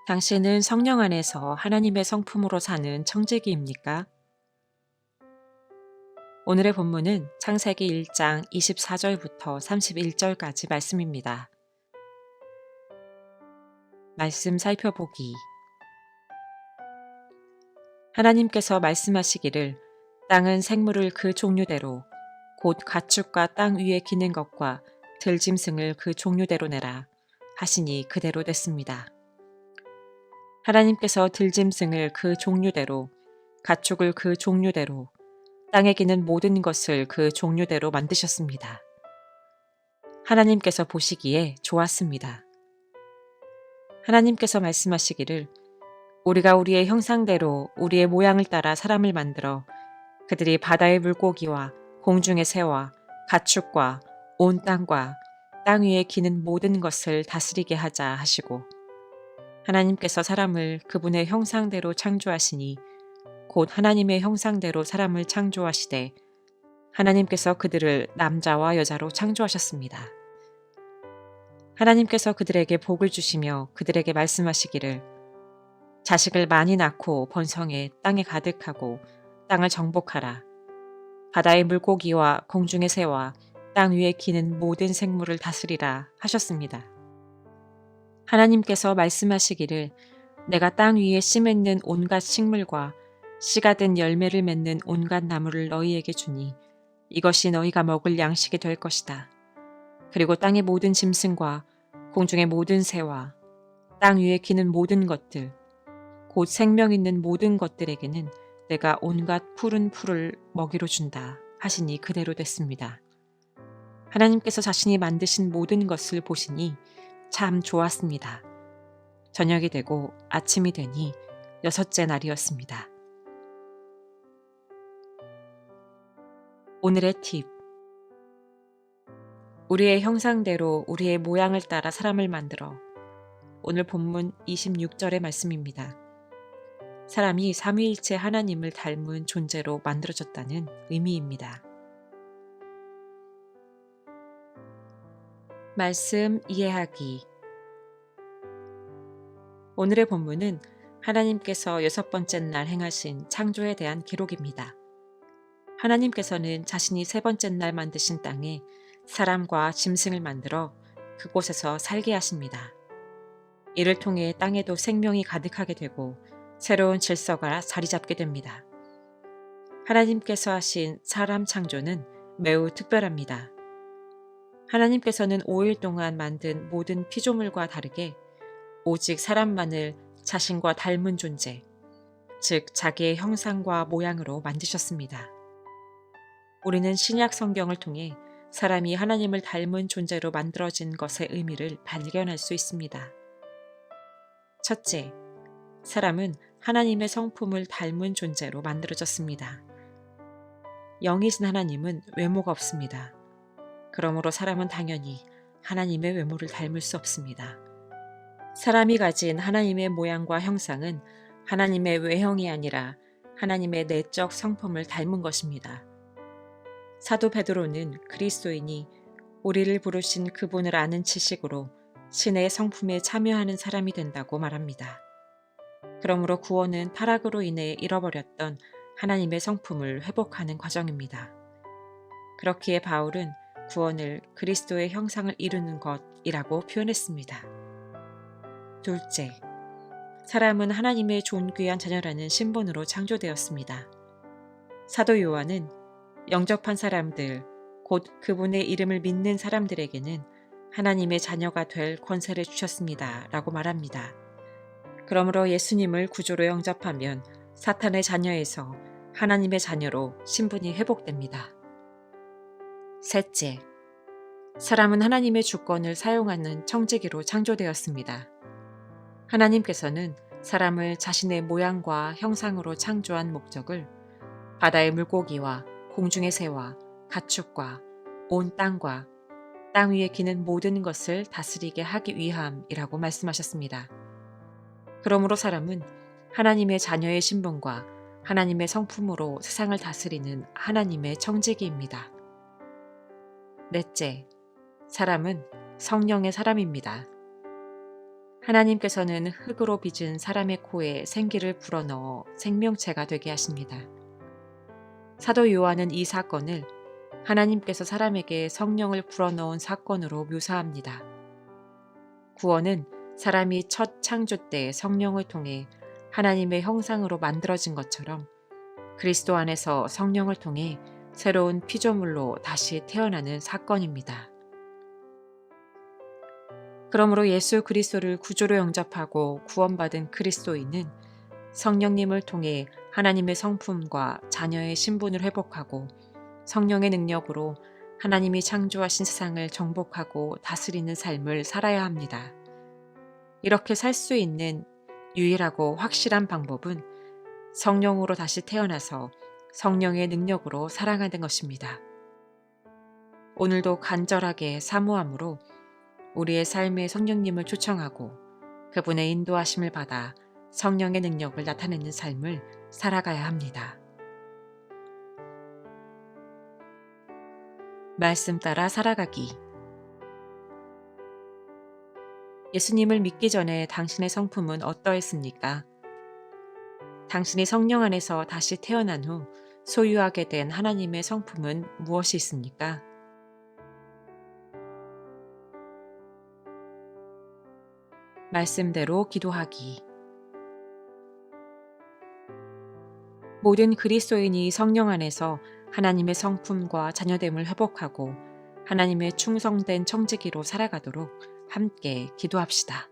당신은 성령 안에서 하나님의 성품으로 사는 청지기입니까? 오늘의 본문은 창세기 1장 24절부터 31절까지 말씀입니다. 말씀 살펴보기. 하나님께서 말씀하시기를 땅은 생물을 그 종류대로 곧 가축과 땅 위에 기는 것과 들짐승을 그 종류대로 내라 하시니 그대로 됐습니다. 하나님께서 들짐승을 그 종류대로 가축을 그 종류대로 땅에 기는 모든 것을 그 종류대로 만드셨습니다. 하나님께서 보시기에 좋았습니다. 하나님께서 말씀하시기를 우리가 우리의 형상대로 우리의 모양을 따라 사람을 만들어 그들이 바다의 물고기와 공중의 새와 가축과 온 땅과 땅 위에 기는 모든 것을 다스리게 하자 하시고 하나님께서 사람을 그분의 형상대로 창조하시니 곧 하나님의 형상대로 사람을 창조하시되 하나님께서 그들을 남자와 여자로 창조하셨습니다. 하나님께서 그들에게 복을 주시며 그들에게 말씀하시기를 자식을 많이 낳고 번성해 땅에 가득하고 땅을 정복하라. 바다의 물고기와 공중의 새와 땅 위에 기는 모든 생물을 다스리라 하셨습니다. 하나님께서 말씀하시기를 내가 땅 위에 씨 맺는 온갖 식물과 씨가 든 열매를 맺는 온갖 나무를 너희에게 주니 이것이 너희가 먹을 양식이 될 것이다. 그리고 땅의 모든 짐승과 공중의 모든 새와 땅 위에 기는 모든 것들 곧 생명 있는 모든 것들에게는 내가 온갖 푸른 풀을 먹이로 준다 하시니 그대로 됐습니다. 하나님께서 자신이 만드신 모든 것을 보시니 참 좋았습니다. 저녁이 되고 아침이 되니 6째 날이었습니다. 오늘의 팁. 우리의 형상대로 우리의 모양을 따라 사람을 만들어. 오늘 본문 26절의 말씀입니다. 사람이 삼위일체 하나님을 닮은 존재로 만들어졌다는 의미입니다. 말씀 이해하기. 오늘의 본문은 하나님께서 6번째 날 행하신 창조에 대한 기록입니다. 하나님께서는 자신이 3번째 날 만드신 땅에 사람과 짐승을 만들어 그곳에서 살게 하십니다. 이를 통해 땅에도 생명이 가득하게 되고 새로운 질서가 자리 잡게 됩니다. 하나님께서 하신 사람 창조는 매우 특별합니다. 하나님께서는 5일 동안 만든 모든 피조물과 다르게 오직 사람만을 자신과 닮은 존재, 즉 자기의 형상과 모양으로 만드셨습니다. 우리는 신약 성경을 통해 사람이 하나님을 닮은 존재로 만들어진 것의 의미를 발견할 수 있습니다. 첫째, 사람은 하나님의 성품을 닮은 존재로 만들어졌습니다. 영이신 하나님은 외모가 없습니다. 그러므로 사람은 당연히 하나님의 외모를 닮을 수 없습니다. 사람이 가진 하나님의 모양과 형상은 하나님의 외형이 아니라 하나님의 내적 성품을 닮은 것입니다. 사도 베드로는 그리스도인이 우리를 부르신 그분을 아는 지식으로 신의 성품에 참여하는 사람이 된다고 말합니다. 그러므로 구원은 타락으로 인해 잃어버렸던 하나님의 성품을 회복하는 과정입니다. 그렇기에 바울은 구원을 그리스도의 형상을 이루는 것이라고 표현했습니다. 둘째, 사람은 하나님의 존귀한 자녀라는 신분으로 창조되었습니다. 사도 요한은 영접한 사람들, 곧 그분의 이름을 믿는 사람들에게는 하나님의 자녀가 될 권세를 주셨습니다. 라고 말합니다. 그러므로 예수님을 구주로 영접하면 사탄의 자녀에서 하나님의 자녀로 신분이 회복됩니다. 셋째, 사람은 하나님의 주권을 사용하는 청지기로 창조되었습니다. 하나님께서는 사람을 자신의 모양과 형상으로 창조한 목적을 바다의 물고기와 공중의 새와 가축과 온 땅과 땅 위에 기는 모든 것을 다스리게 하기 위함이라고 말씀하셨습니다. 그러므로 사람은 하나님의 자녀의 신분과 하나님의 성품으로 세상을 다스리는 하나님의 청지기입니다. 넷째, 사람은 성령의 사람입니다. 하나님께서는 흙으로 빚은 사람의 코에 생기를 불어넣어 생명체가 되게 하십니다. 사도 요한은 이 사건을 하나님께서 사람에게 성령을 불어넣은 사건으로 묘사합니다. 구원은 사람이 첫 창조 때 성령을 통해 하나님의 형상으로 만들어진 것처럼 그리스도 안에서 성령을 통해 새로운 피조물로 다시 태어나는 사건입니다. 그러므로 예수 그리스도를 구주로 영접하고 구원받은 그리스도인은 성령님을 통해 하나님의 성품과 자녀의 신분을 회복하고 성령의 능력으로 하나님이 창조하신 세상을 정복하고 다스리는 삶을 살아야 합니다. 이렇게 살 수 있는 유일하고 확실한 방법은 성령으로 다시 태어나서 성령의 능력으로 살아가는 것입니다. 오늘도 간절하게 사모함으로 우리의 삶에 성령님을 초청하고 그분의 인도하심을 받아 성령의 능력을 나타내는 삶을 살아가야 합니다. 말씀 따라 살아가기. 예수님을 믿기 전에 당신의 성품은 어떠했습니까? 당신이 성령 안에서 다시 태어난 후 소유하게 된 하나님의 성품은 무엇이 있습니까? 말씀대로 기도하기. 모든 그리스도인이 성령 안에서 하나님의 성품과 자녀됨을 회복하고 하나님의 충성된 청지기로 살아가도록 함께 기도합시다.